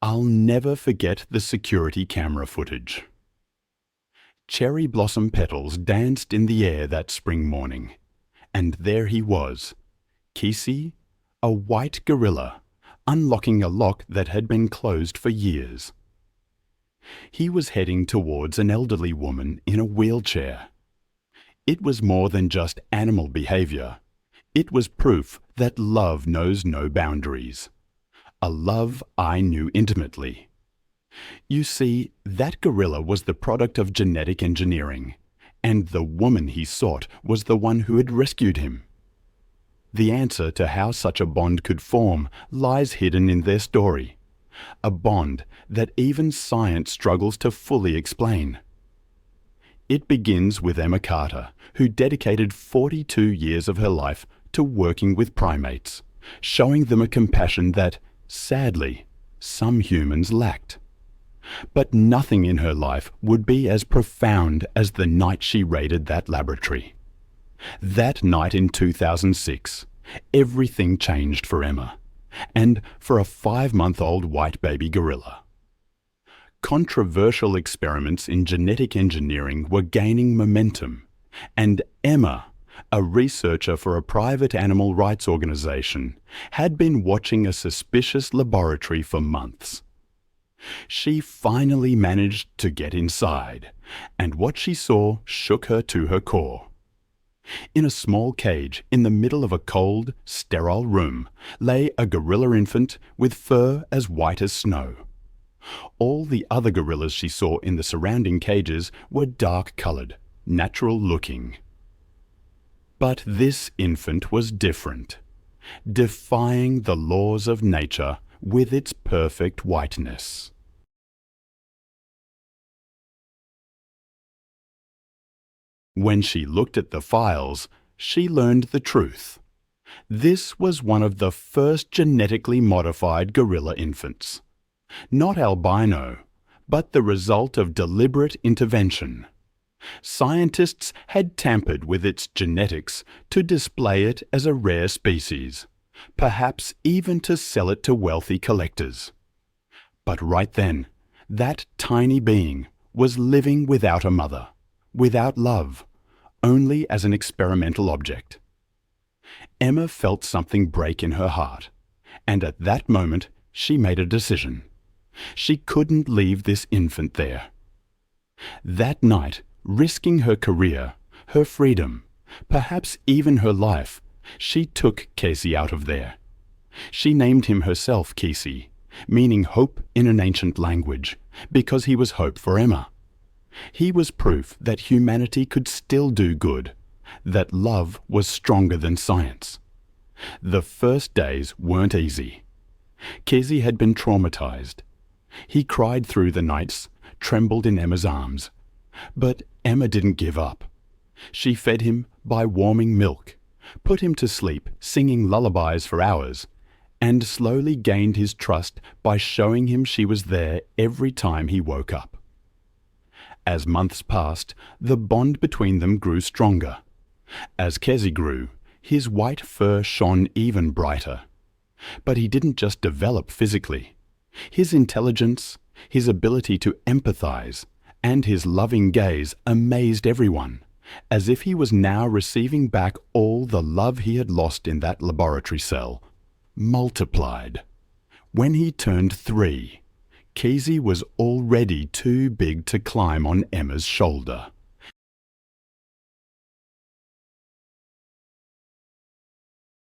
I'll never forget the security camera footage. Cherry blossom petals danced in the air that spring morning, and there he was, Kesi, a white gorilla, unlocking a lock that had been closed for years. He was heading towards an elderly woman in a wheelchair. It was more than just animal behavior. It was proof that love knows no boundaries. A love I knew intimately. You see, that gorilla was the product of genetic engineering, and the woman he sought was the one who had rescued him. The answer to how such a bond could form lies hidden in their story, a bond that even science struggles to fully explain. It begins with Emma Carter, who dedicated 42 years of her life to working with primates, showing them a compassion that, sadly, some humans lacked. But nothing in her life would be as profound as the night she raided that laboratory. That night in 2006, everything changed for Emma, and for a 5-month-old white baby gorilla. Controversial experiments in genetic engineering were gaining momentum, and Emma, a researcher for a private animal rights organization, had been watching a suspicious laboratory for months. She finally managed to get inside, and what she saw shook her to her core. In a small cage in the middle of a cold, sterile room lay a gorilla infant with fur as white as snow. All the other gorillas she saw in the surrounding cages were dark-colored, natural-looking. But this infant was different, defying the laws of nature with its perfect whiteness. When she looked at the files, she learned the truth. This was one of the first genetically modified gorilla infants. Not albino, but the result of deliberate intervention. Scientists had tampered with its genetics to display it as a rare species, perhaps even to sell it to wealthy collectors. But right then, that tiny being was living without a mother, without love, only as an experimental object. Emma felt something break in her heart, and at that moment she made a decision. She couldn't leave this infant there. That night, risking her career, her freedom, perhaps even her life, she took Kesi out of there. She named him herself Kesi, meaning hope in an ancient language, because he was hope for Emma. He was proof that humanity could still do good, that love was stronger than science. The first days weren't easy. Kesi had been traumatized. He cried through the nights, trembled in Emma's arms. But Emma didn't give up. She fed him by warming milk, put him to sleep singing lullabies for hours, and slowly gained his trust by showing him she was there every time he woke up. As months passed, the bond between them grew stronger. As Kesi grew, his white fur shone even brighter. But he didn't just develop physically. His intelligence, his ability to empathize, and his loving gaze amazed everyone, as if he was now receiving back all the love he had lost in that laboratory cell, multiplied. When he turned 3, Kesi was already too big to climb on Emma's shoulder.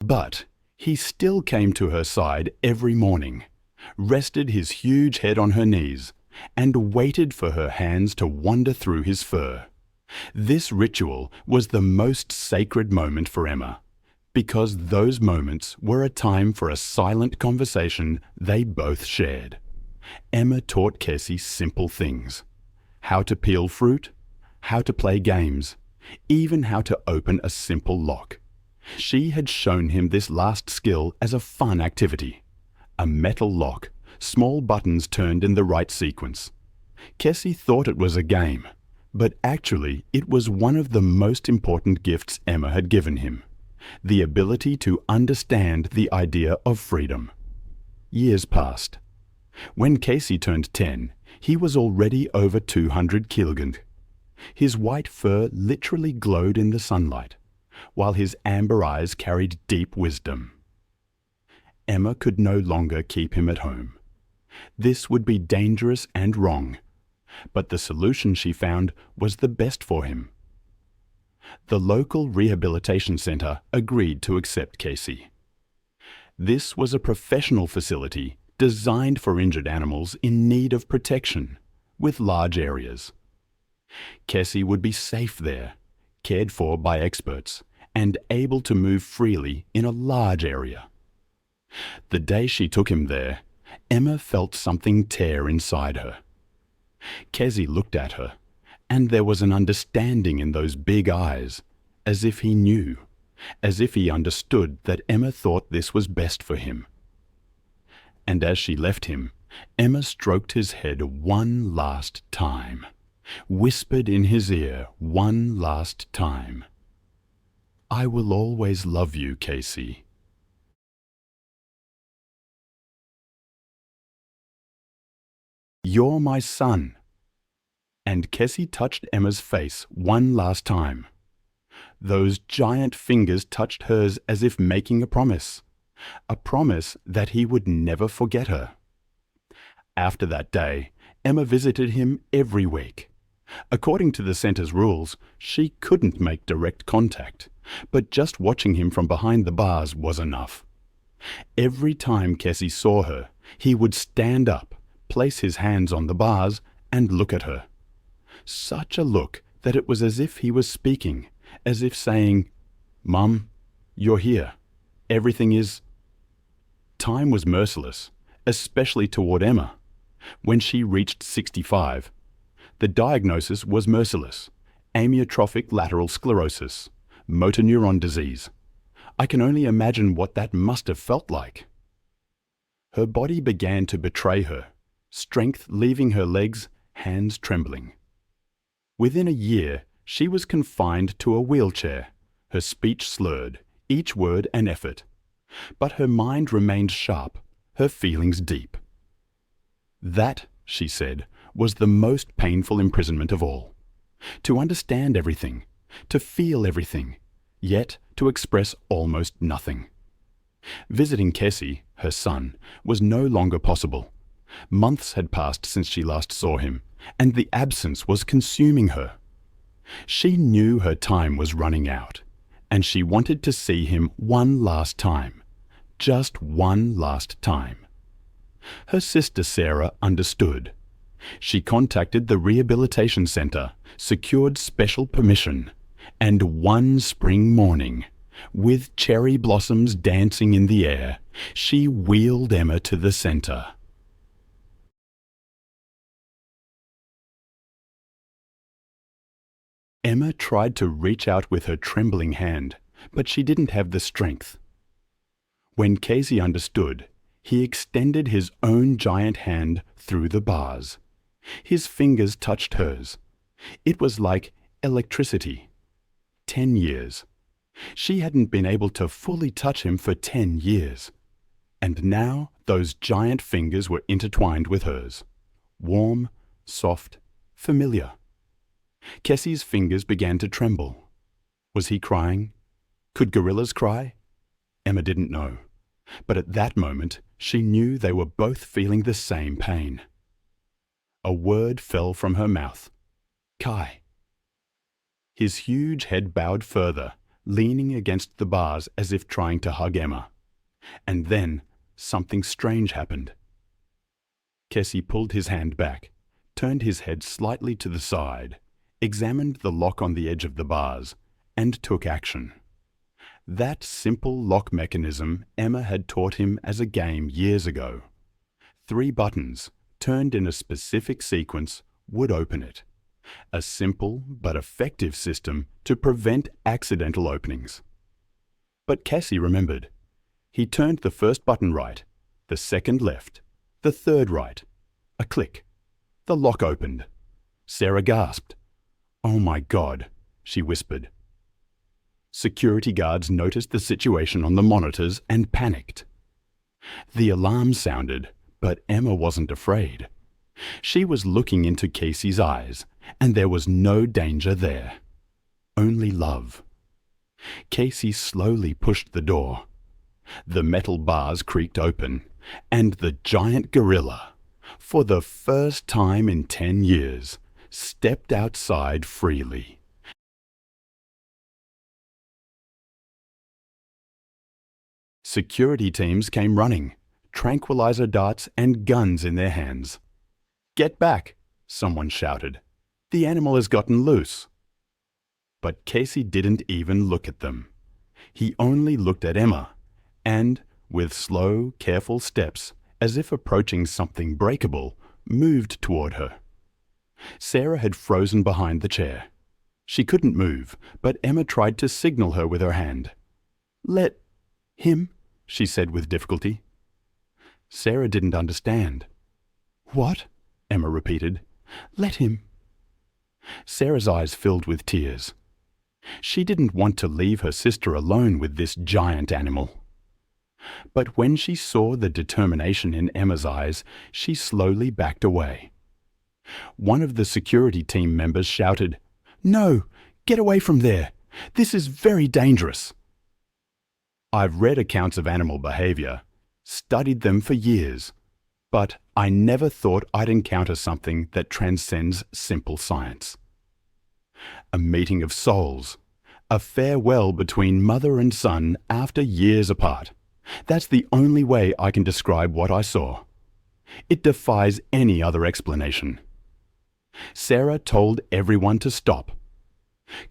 But he still came to her side every morning, rested his huge head on her knees, and waited for her hands to wander through his fur. This ritual was the most sacred moment for Emma, because those moments were a time for a silent conversation they both shared. Emma taught Kesi simple things: how to peel fruit, how to play games, even how to open a simple lock. She had shown him this last skill as a fun activity. A metal lock, small buttons turned in the right sequence. Kesi thought it was a game, but actually it was one of the most important gifts Emma had given him: the ability to understand the idea of freedom. Years passed. When Kesi turned 10, he was already over 200 kilograms. His white fur literally glowed in the sunlight, while his amber eyes carried deep wisdom. Emma could no longer keep him at home. This would be dangerous and wrong, but the solution she found was the best for him. The local rehabilitation centre agreed to accept Kesi. This was a professional facility designed for injured animals in need of protection, with large areas. Kesi would be safe there, cared for by experts, and able to move freely in a large area. The day she took him there, Emma felt something tear inside her. Kesi looked at her, and there was an understanding in those big eyes, as if he knew, as if he understood that Emma thought this was best for him. And as she left him, Emma stroked his head one last time, whispered in his ear one last time, "I will always love you, Kesi." "You're my son." And Kesi touched Emma's face one last time. Those giant fingers touched hers as if making a promise that he would never forget her. After that day, Emma visited him every week. According to the centre's rules, she couldn't make direct contact, but just watching him from behind the bars was enough. Every time Kesi saw her, he would stand up, place his hands on the bars, and look at her. Such a look that it was as if he was speaking, as if saying, "Mum, you're here. Everything is—" Time was merciless, especially toward Emma. When she reached 65, the diagnosis was merciless: amyotrophic lateral sclerosis, motor neuron disease. I can only imagine what that must have felt like. Her body began to betray her, strength leaving her legs, hands trembling. Within a year, she was confined to a wheelchair, her speech slurred, each word an effort. But her mind remained sharp, her feelings deep. That, she said, was the most painful imprisonment of all. To understand everything, to feel everything, yet to express almost nothing. Visiting Kesi, her son, was no longer possible. Months had passed since she last saw him, and the absence was consuming her. She knew her time was running out, and she wanted to see him one last time, just one last time. Her sister Sarah understood. She contacted the Rehabilitation Centre, secured special permission, and one spring morning, with cherry blossoms dancing in the air, she wheeled Emma to the centre. Emma tried to reach out with her trembling hand, but she didn't have the strength. When Kesi understood, he extended his own giant hand through the bars. His fingers touched hers. It was like electricity. 10 years. She hadn't been able to fully touch him for 10 years. And now those giant fingers were intertwined with hers. Warm, soft, familiar. Kesi's fingers began to tremble. Was he crying? Could gorillas cry? Emma didn't know. But at that moment, she knew they were both feeling the same pain. A word fell from her mouth. Kai. His huge head bowed further, leaning against the bars as if trying to hug Emma. And then something strange happened. Kesi pulled his hand back, turned his head slightly to the side, examined the lock on the edge of the bars, and took action. That simple lock mechanism Emma had taught him as a game years ago. 3 buttons, turned in a specific sequence, would open it. A simple but effective system to prevent accidental openings. But Kesi remembered. He turned the first button right, the second left, the third right. A click. The lock opened. Sarah gasped. "Oh my God," she whispered. Security guards noticed the situation on the monitors and panicked. The alarm sounded, But Emma wasn't afraid. She was looking into Kesi's eyes, and there was no danger there. Only love. Kesi slowly pushed the door. The metal bars creaked open, and the giant gorilla, for the first time in 10 years, stepped outside freely. Security teams came running, tranquilizer darts and guns in their hands. "Get back!" someone shouted. "The animal has gotten loose." But Kesi didn't even look at them. He only looked at Emma, and, with slow, careful steps, as if approaching something breakable, moved toward her. Sarah had frozen behind the chair. She couldn't move, but Emma tried to signal her with her hand. "Let him," she said with difficulty. Sarah didn't understand. "What?" Emma repeated. "Let him." Sarah's eyes filled with tears. She didn't want to leave her sister alone with this giant animal. But when she saw the determination in Emma's eyes, she slowly backed away. One of the security team members shouted, "No! Get away from there! This is very dangerous!" I've read accounts of animal behavior, studied them for years, but I never thought I'd encounter something that transcends simple science. A meeting of souls, a farewell between mother and son after years apart. That's the only way I can describe what I saw. It defies any other explanation. Sarah told everyone to stop.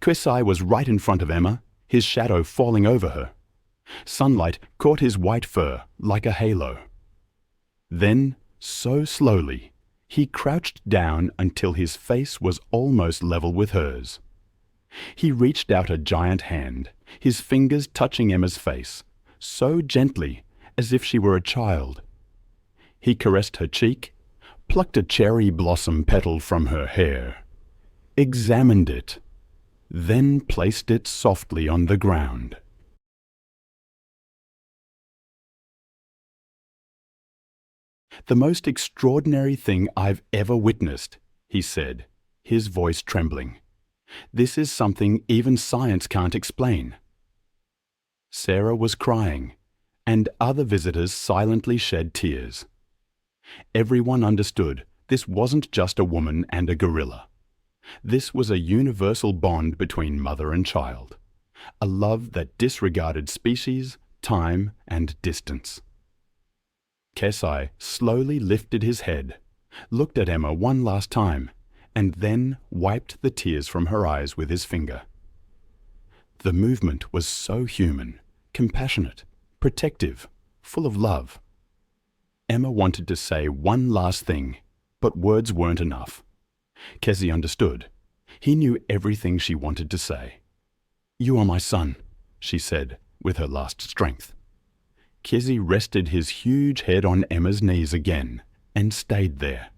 Kesi was right in front of Emma, his shadow falling over her. Sunlight caught his white fur like a halo. Then, so slowly, he crouched down until his face was almost level with hers. He reached out a giant hand, his fingers touching Emma's face, so gently as if she were a child. He caressed her cheek, plucked a cherry blossom petal from her hair, examined it, then placed it softly on the ground. "The most extraordinary thing I've ever witnessed," he said, his voice trembling. "This is something even science can't explain." Sarah was crying, and other visitors silently shed tears. Everyone understood this wasn't just a woman and a gorilla. This was a universal bond between mother and child, a love that disregarded species, time, and distance. Kesi slowly lifted his head, looked at Emma one last time, and then wiped the tears from her eyes with his finger. The movement was so human, compassionate, protective, full of love. Emma wanted to say one last thing, but words weren't enough. Kesi understood. He knew everything she wanted to say. "You are my son," she said with her last strength. Kesi rested his huge head on Emma's knees again and stayed there.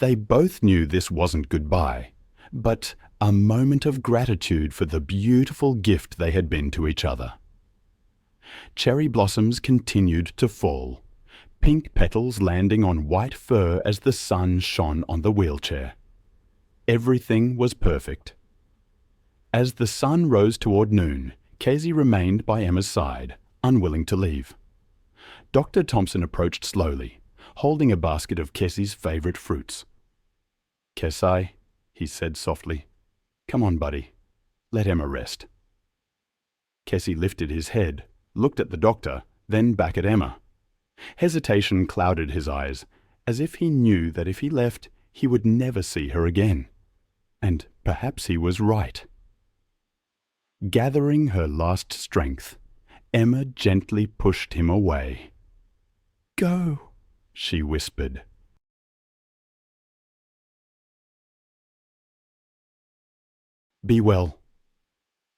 They both knew this wasn't goodbye, but a moment of gratitude for the beautiful gift they had been to each other. Cherry blossoms continued to fall, pink petals landing on white fur as the sun shone on the wheelchair. Everything was perfect. As the sun rose toward noon, Kesi remained by Emma's side, unwilling to leave. Dr. Thompson approached slowly, holding a basket of Kesi's favorite fruits. "Kesi," he said softly, "come on, buddy. Let Emma rest." Kesi lifted his head, looked at the doctor, then back at Emma. Hesitation clouded his eyes, as if he knew that if he left, he would never see her again. And perhaps he was right. Gathering her last strength, Emma gently pushed him away. "Go," she whispered. "Be well."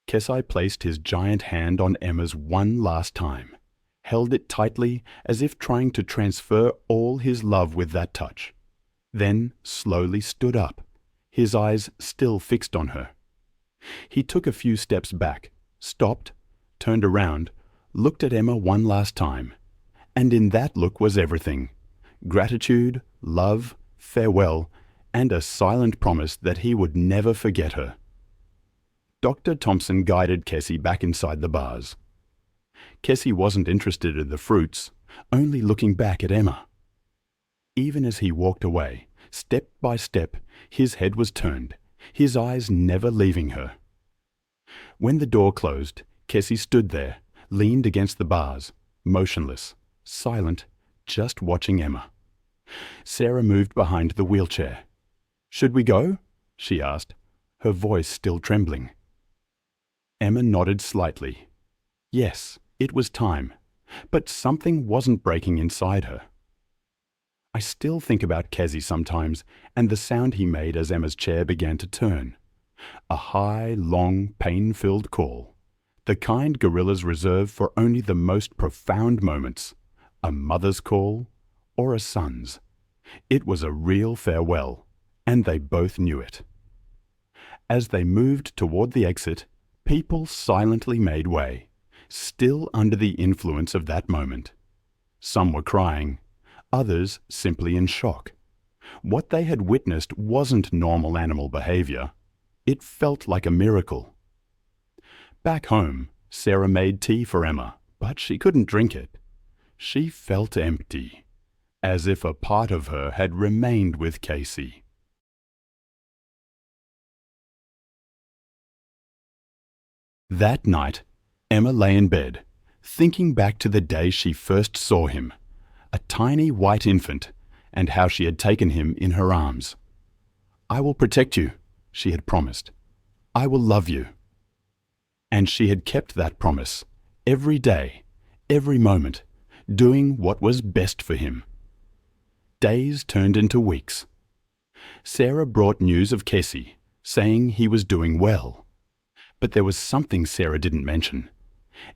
Kesi placed his giant hand on Emma's one last time, held it tightly as if trying to transfer all his love with that touch, then slowly stood up, his eyes still fixed on her. He took a few steps back, stopped, turned around, looked at Emma one last time, and in that look was everything, gratitude, love, farewell, and a silent promise that he would never forget her. Dr. Thompson guided Kesi back inside the bars. Kesi wasn't interested in the fruits, only looking back at Emma. Even as he walked away, step by step, his head was turned, his eyes never leaving her. When the door closed, Kesi stood there, leaned against the bars, motionless, silent, just watching Emma. Sarah moved behind the wheelchair. "Should we go?" she asked, her voice still trembling. Emma nodded slightly. Yes, it was time, but something wasn't breaking inside her. I still think about Kesi sometimes and the sound he made as Emma's chair began to turn. A high, long, pain-filled call. The kind gorillas reserve for only the most profound moments. A mother's call or a son's. It was a real farewell, and they both knew it. As they moved toward the exit, people silently made way, still under the influence of that moment. Some were crying, others simply in shock. What they had witnessed wasn't normal animal behavior. It felt like a miracle. Back home, Sarah made tea for Emma, but she couldn't drink it. She felt empty, as if a part of her had remained with Kesi. That night, Emma lay in bed, thinking back to the day she first saw him, a tiny white infant, and how she had taken him in her arms. "I will protect you," she had promised. "I will love you." And she had kept that promise, every day, every moment, doing what was best for him. Days turned into weeks. Sarah brought news of Kesi, saying he was doing well. But there was something Sarah didn't mention.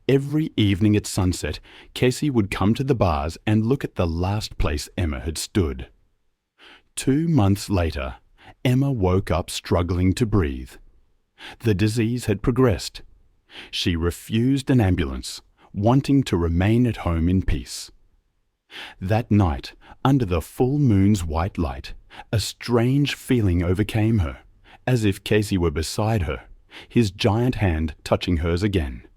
Every evening at sunset, Kesi would come to the bars and look at the last place Emma had stood. 2 months later, Emma woke up struggling to breathe. The disease had progressed. She refused an ambulance, wanting to remain at home in peace. That night, under the full moon's white light, a strange feeling overcame her, as if Kesi were beside her, his giant hand touching hers again.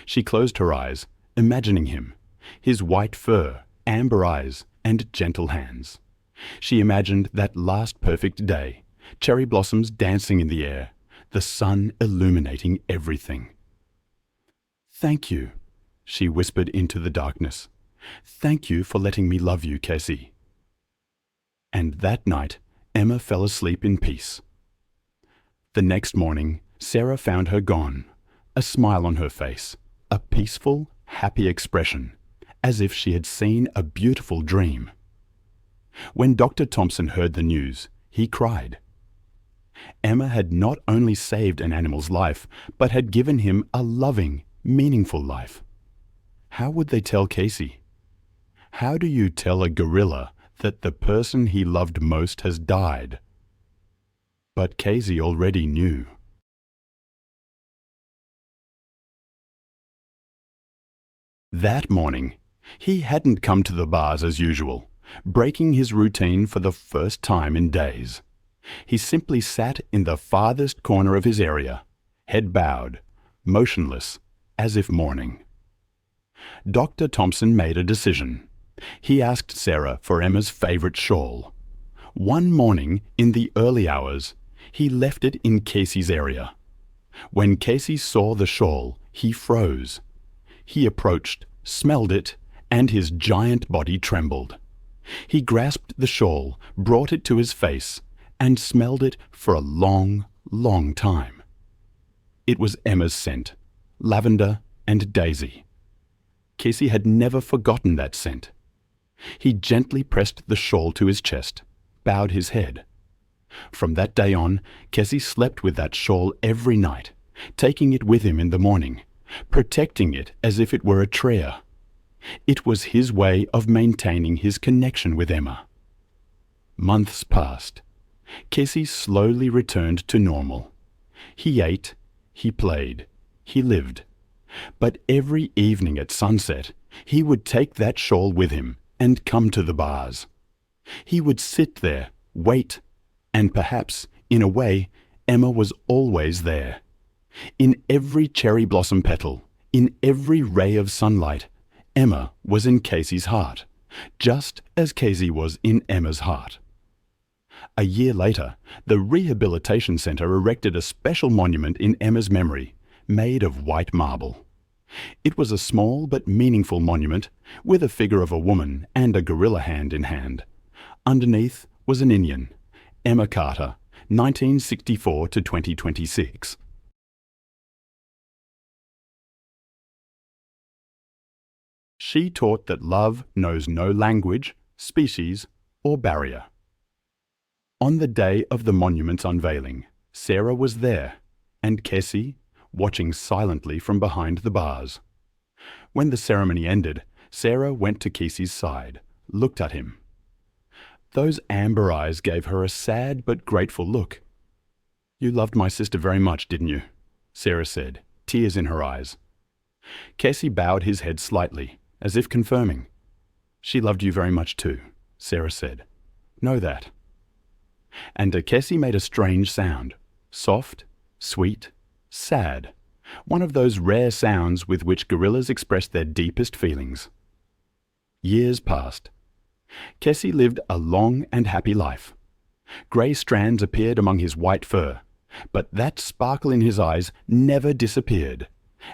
She closed her eyes, imagining him, his white fur, amber eyes, and gentle hands. She imagined that last perfect day, cherry blossoms dancing in the air, the sun illuminating everything. "Thank you," she whispered into the darkness. "Thank you for letting me love you, Kesi." And that night, Emma fell asleep in peace. The next morning, Sarah found her gone, a smile on her face, a peaceful, happy expression, as if she had seen a beautiful dream. When Dr. Thompson heard the news, he cried. Emma had not only saved an animal's life, but had given him a loving, meaningful life. How would they tell Kesi? How do you tell a gorilla that the person he loved most has died? But Kesi already knew. That morning, he hadn't come to the bars as usual, breaking his routine for the first time in days. He simply sat in the farthest corner of his area, head bowed, motionless, as if mourning. Dr. Thompson made a decision. He asked Sarah for Emma's favorite shawl. One morning, in the early hours, he left it in Kesi's area. When Kesi saw the shawl, he froze. He approached, smelled it, and his giant body trembled. He grasped the shawl, brought it to his face, and smelled it for a long, long time. It was Emma's scent, lavender and daisy. Kesi had never forgotten that scent. He gently pressed the shawl to his chest, bowed his head. From that day on, Kesi slept with that shawl every night, taking it with him in the morning, protecting it as if it were a treasure. It was his way of maintaining his connection with Emma. Months passed. Kesi slowly returned to normal. He ate, he played, he lived. But every evening at sunset, he would take that shawl with him and come to the bars. He would sit there, wait, and perhaps, in a way, Emma was always there. In every cherry blossom petal, in every ray of sunlight, Emma was in Kesi's heart, just as Kesi was in Emma's heart. A year later, the Rehabilitation Centre erected a special monument in Emma's memory, made of white marble. It was a small but meaningful monument with a figure of a woman and a gorilla hand in hand. Underneath was an Indian, Emma Carter, 1964 to 2026. She taught that love knows no language, species, or barrier. On the day of the monument's unveiling, Sarah was there, and Kesi, watching silently from behind the bars. When the ceremony ended, Sarah went to Kesi's side, looked at him. Those amber eyes gave her a sad but grateful look. "You loved my sister very much, didn't you?" Sarah said, tears in her eyes. Kesi bowed his head slightly, as if confirming. "She loved you very much too," Sarah said. "Know that." And Kesi made a strange sound, soft, sweet, sad, one of those rare sounds with which gorillas express their deepest feelings. Years passed. Kesi lived a long and happy life. Grey strands appeared among his white fur, but that sparkle in his eyes never disappeared,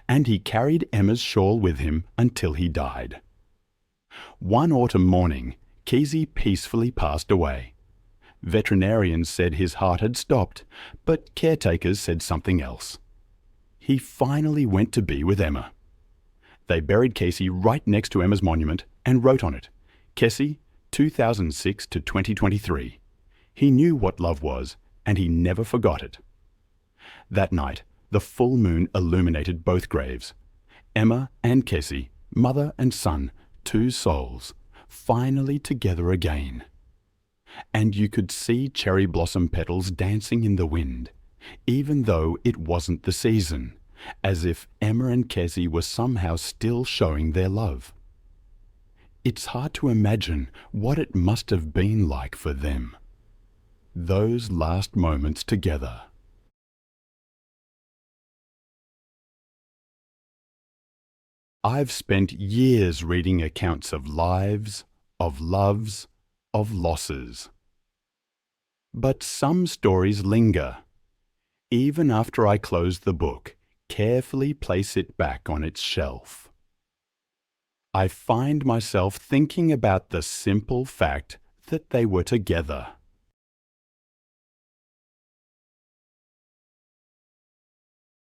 and he carried Emma's shawl with him until he died. One autumn morning, Kesi peacefully passed away. Veterinarians said his heart had stopped, but caretakers said something else. He finally went to be with Emma. They buried Kesi right next to Emma's monument and wrote on it, "Kesi, 2006 to 2023. He knew what love was, and he never forgot it." That night, the full moon illuminated both graves. Emma and Kesi, mother and son, two souls, finally together again. And you could see cherry blossom petals dancing in the wind, even though it wasn't the season, as if Emma and Kesi were somehow still showing their love. It's hard to imagine what it must have been like for them. Those last moments together. I've spent years reading accounts of lives, of loves, of losses. But some stories linger. Even after I close the book, carefully place it back on its shelf, I find myself thinking about the simple fact that they were together.